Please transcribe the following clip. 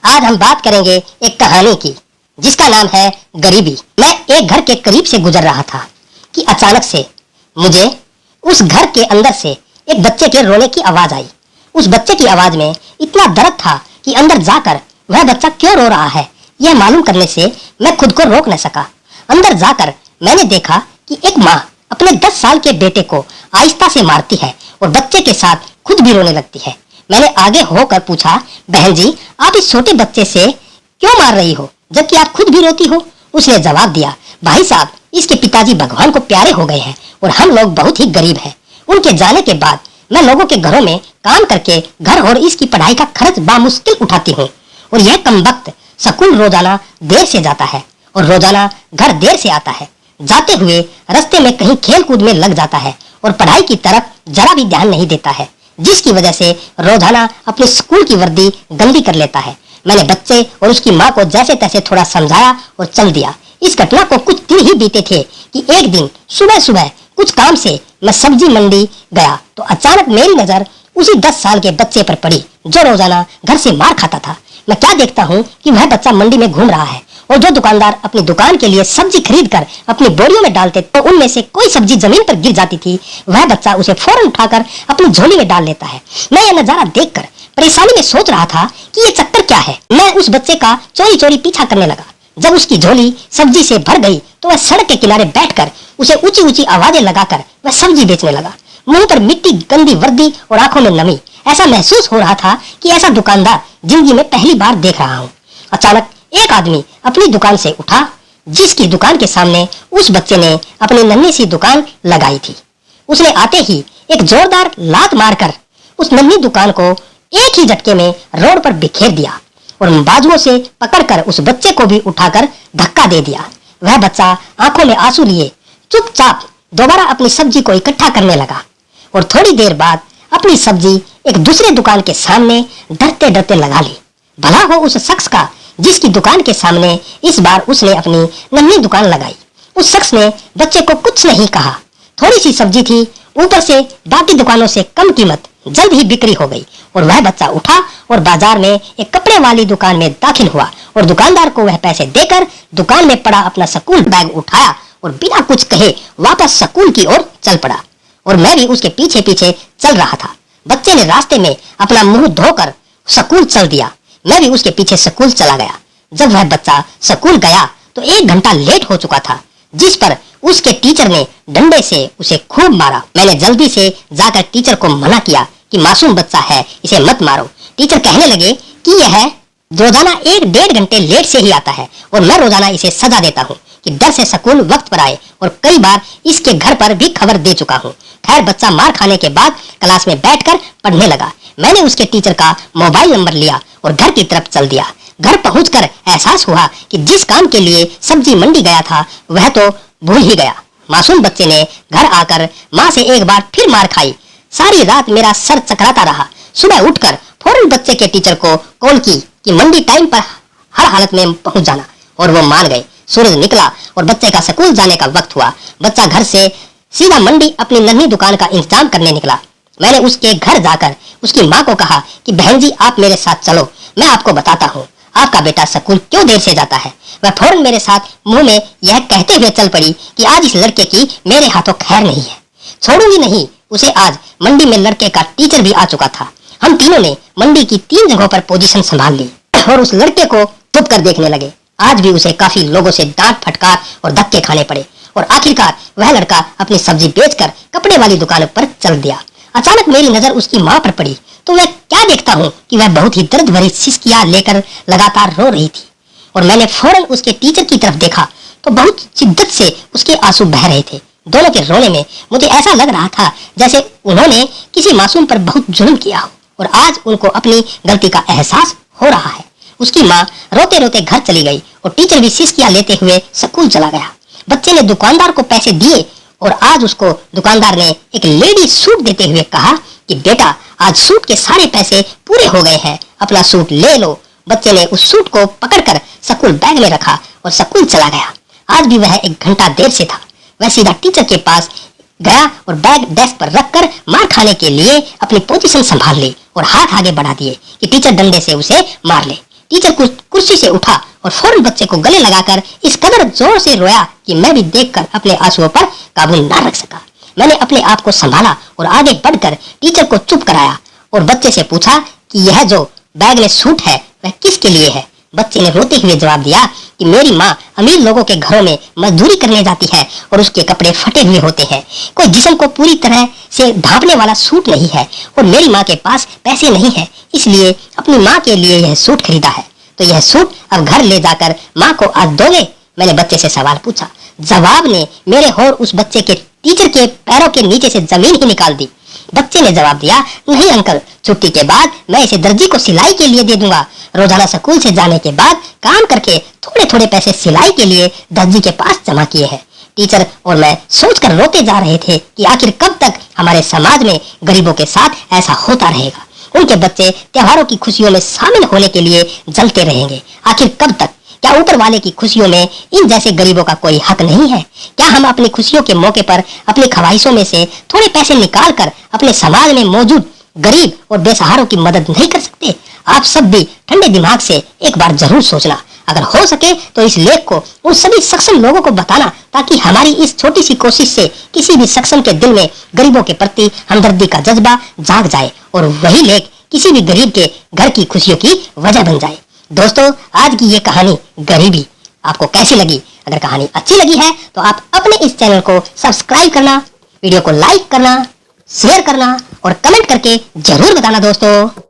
आज हम बात करेंगे एक कहानी की जिसका नाम है गरीबी। मैं एक घर के करीब से गुजर रहा था कि अचानक से मुझे उस घर के अंदर से एक बच्चे के रोने की आवाज आई। उस बच्चे की आवाज में इतना दर्द था कि अंदर जाकर वह बच्चा क्यों रो रहा है यह मालूम करने से मैं खुद को रोक न सका। अंदर जाकर मैंने देखा कि एक माँ अपने 10 साल के बेटे को आहिस्ता से मारती है और बच्चे के साथ खुद भी रोने लगती है। मैंने आगे होकर पूछा, बहन जी आप इस छोटे बच्चे से क्यों मार रही हो जबकि आप खुद भी रोती हो? उसने जवाब दिया, भाई साहब इसके पिताजी भगवान को प्यारे हो गए हैं और हम लोग बहुत ही गरीब हैं। उनके जाने के बाद मैं लोगों के घरों में काम करके घर और इसकी पढ़ाई का खर्च बामुश्किल उठाती हूँ और यह कमबख्त स्कूल रोजाना देर से जाता है और रोजाना घर देर से आता है। जाते हुए रास्ते में कहीं खेल कूद में लग जाता है और पढ़ाई की तरफ जरा भी ध्यान नहीं देता है, जिसकी वजह से रोजाना अपने स्कूल की वर्दी गंदी कर लेता है। मैंने बच्चे और उसकी माँ को जैसे तैसे थोड़ा समझाया और चल दिया। इस घटना को कुछ दिन ही बीते थे कि एक दिन सुबह सुबह कुछ काम से मैं सब्जी मंडी गया तो अचानक मेरी नजर उसी 10 साल के बच्चे पर पड़ी जो रोजाना घर से मार खाता था। मैं क्या देखता हूँ कि वह बच्चा मंडी में घूम रहा है और जो दुकानदार अपनी दुकान के लिए सब्जी खरीद कर अपनी बोरियों में डालते तो उनमें से कोई सब्जी जमीन पर गिर जाती थी, वह बच्चा उसे फौरन उठाकर अपनी झोली में डाल लेता है। मैं यह नजारा देखकर परेशानी में सोच रहा था कि ये चक्कर क्या है। मैं उस बच्चे का चोरी चोरी पीछा करने लगा। जब उसकी झोली सब्जी से भर गई तो वह सड़क के किनारे बैठकर उसे ऊंची ऊंची आवाजें लगाकर वह सब्जी बेचने लगा। मुंह पर मिट्टी, गंदी वर्दी और आंखों में नमी। ऐसा महसूस हो रहा था कि ऐसा दुकानदार जिंदगी में पहली बार देख रहा हूँ। अचानक एक आदमी अपनी दुकान से उठा जिसकी दुकान के सामने उस बच्चे ने अपनी नन्ही सी दुकान लगाई थी। उसने आते ही एक जोरदार लात मारकर उस नन्ही दुकान को एक ही झटके में रोड पर बिखेर दिया और बाजुओं से पकड़कर उस बच्चे को भी उठाकर धक्का दे दिया। वह बच्चा आंखों में आंसू लिए चुपचाप दोबारा अपनी सब्जी को इकट्ठा करने लगा और थोड़ी देर बाद अपनी सब्जी एक दूसरे दुकान के सामने डरते डरते लगा ली। भला हो उस शख्स का जिसकी दुकान के सामने इस बार उसने अपनी नन्ही दुकान लगाई। उस शख्स ने बच्चे को कुछ नहीं कहा। थोड़ी सी सब्जी थी, ऊपर से बाकी दुकानों से कम कीमत, जल्द ही बिक्री हो गई और वह बच्चा उठा और बाजार में एक कपड़े वाली दुकान में दाखिल हुआ और दुकानदार को वह पैसे देकर दुकान में पड़ा अपना स्कूल बैग उठाया और बिना कुछ कहे वापस स्कूल की ओर चल पड़ा और मैं भी उसके पीछे पीछे चल रहा था। बच्चे ने रास्ते में अपना मुंह धोकर स्कूल चल दिया। मैं भी उसके पीछे स्कूल चला गया। जब वह बच्चा स्कूल गया तो 1 घंटा लेट हो चुका था, जिस पर उसके टीचर ने डंडे से उसे खूब मारा। मैंने जल्दी से जाकर टीचर को मना किया कि मासूम बच्चा है, इसे मत मारो। टीचर कहने लगे कि यह रोजाना 1-1.5 घंटे लेट से ही आता है और मैं रोजाना इसे सजा देता हूँ कि डर से स्कूल वक्त पर आए और कई बार इसके घर पर भी खबर दे चुका हूँ। खैर बच्चा मार खाने के बाद क्लास में बैठकर पढ़ने लगा। मैंने उसके टीचर का मोबाइल नंबर लिया और घर की तरफ चल दिया। घर पहुंचकर एहसास हुआ कि जिस काम के लिए सब्जी मंडी गया था वह तो भूल ही गया। मासूम बच्चे ने घर आकर माँ से एक बार फिर मार खाई। सारी रात मेरा सर चकराता रहा। सुबह उठकर फौरन बच्चे के टीचर को कॉल की कि मंडी टाइम पर हर हालत में पहुंच जाना और वो मान गए। सूरज निकला और बच्चे का स्कूल जाने का वक्त हुआ। बच्चा घर से सीधा मंडी अपनी नन्ही दुकान का इंतजाम करने निकला। मैंने उसके घर जाकर उसकी माँ को कहा कि बहन जी आप मेरे साथ चलो, मैं आपको बताता हूँ आपका बेटा स्कूल क्यों देर से जाता है। वह फौरन मेरे साथ मुंह में यह कहते हुए चल पड़ी कि आज इस लड़के की मेरे हाथों खैर नहीं है, छोड़ूंगी नहीं उसे। आज मंडी में लड़के का टीचर भी आ चुका था। हम तीनों ने मंडी की 3 जगहों पर पोजीशन संभाल ली और उस लड़के को छुप कर देखने लगे। आज भी उसे काफी लोगों से डांट फटकार और धक्के खाने पड़े और आखिरकार वह लड़का अपनी सब्जी बेचकर कपड़े वाली दुकान पर चल दिया। अचानक मेरी नजर उसकी माँ पर पड़ी तो मैं क्या देखता हूँ कि वह बहुत ही दर्द भरी सिसकियां लेकर लगातार रो रही थी और मैंने फौरन उसके टीचर की तरफ देखा तो बहुत शिद्दत से उसके आंसू बह रहे थे। दोनों के रोने में मुझे ऐसा लग रहा था जैसे उन्होंने किसी मासूम पर बहुत जुल्म किया हो और आज उनको अपनी गलती का एहसास हो रहा है। उसकी माँ रोते रोते घर चली गई और टीचर भी सिसकियां लेते हुए स्कूल चला गया। बच्चे ने दुकानदार को पैसे दिए और आज उसको दुकानदार ने एक लेडी सूट देते हुए कहा कि बेटा आज सूट के सारे पैसे पूरे हो गए हैं, अपना सूट ले लो। बच्चे ने उस सूट को पकड़कर स्कूल बैग में रखा और स्कूल चला गया। आज भी वह 1 घंटा देर से था। वह सीधा टीचर के पास गया और बैग डेस्क पर रखकर मार खाने के लिए अपनी पोजीशन संभाल ली और हाथ आगे बढ़ा दिए कि टीचर डंडे से उसे मार ले। टीचर कुर्सी से उठा और फौरन बच्चे को गले लगाकर इस कदर जोर से रोया कि मैं भी देखकर अपने आंसुओं पर काबू ना रख सका। मैंने अपने आप को संभाला और आगे बढ़कर टीचर को चुप कराया और बच्चे से पूछा कि यह जो बैग में सूट है वह किसके लिए है। बच्चे ने रोते हुए जवाब दिया कि मेरी माँ अमीर लोगों के घरों में मजदूरी करने जाती है और उसके कपड़े फटे हुए होते हैं। कोई जिस्म को पूरी तरह से ढांपने वाला सूट नहीं है और मेरी माँ के पास पैसे नहीं है, इसलिए अपनी माँ के लिए यह सूट खरीदा है। तो यह सूट अब घर ले जाकर माँ को आज दोगे? मैंने बच्चे से सवाल पूछा। जवाब ने मेरे और उस बच्चे के टीचर के पैरों के नीचे से जमीन ही निकाल दी। बच्चे ने जवाब दिया, नहीं अंकल, छुट्टी के बाद मैं इसे दर्जी को सिलाई के लिए दे दूंगा। रोजाना स्कूल से जाने के बाद काम करके थोड़े थोड़े पैसे सिलाई के लिए दर्जी के पास जमा किए हैं। टीचर और मैं सोचकर रोते जा रहे थे कि आखिर कब तक हमारे समाज में गरीबों के साथ ऐसा होता रहेगा। उनके बच्चे त्योहारों की खुशियों में शामिल होने के लिए जलते रहेंगे। आखिर कब तक? क्या ऊपर वाले की खुशियों में इन जैसे गरीबों का कोई हक नहीं है? क्या हम अपनी खुशियों के मौके पर अपनी ख्वाहिशों में से थोड़े पैसे निकाल कर अपने समाज में मौजूद गरीब और बेसहारों की मदद नहीं कर सकते? आप सब भी ठंडे दिमाग से एक बार जरूर सोचना। अगर हो सके तो इस लेख को उन सभी सक्षम लोगों को बताना, ताकि हमारी इस छोटी सी कोशिश से किसी भी सक्षम के दिल में गरीबों के प्रति हमदर्दी का जज्बा जाग जाए और वही लेख किसी भी गरीब के घर की खुशियों की वजह बन जाए। दोस्तों, आज की ये कहानी गरीबी आपको कैसी लगी? अगर कहानी अच्छी लगी है तो आप अपने इस चैनल को सब्सक्राइब करना, वीडियो को लाइक करना, शेयर करना और कमेंट करके जरूर बताना दोस्तों।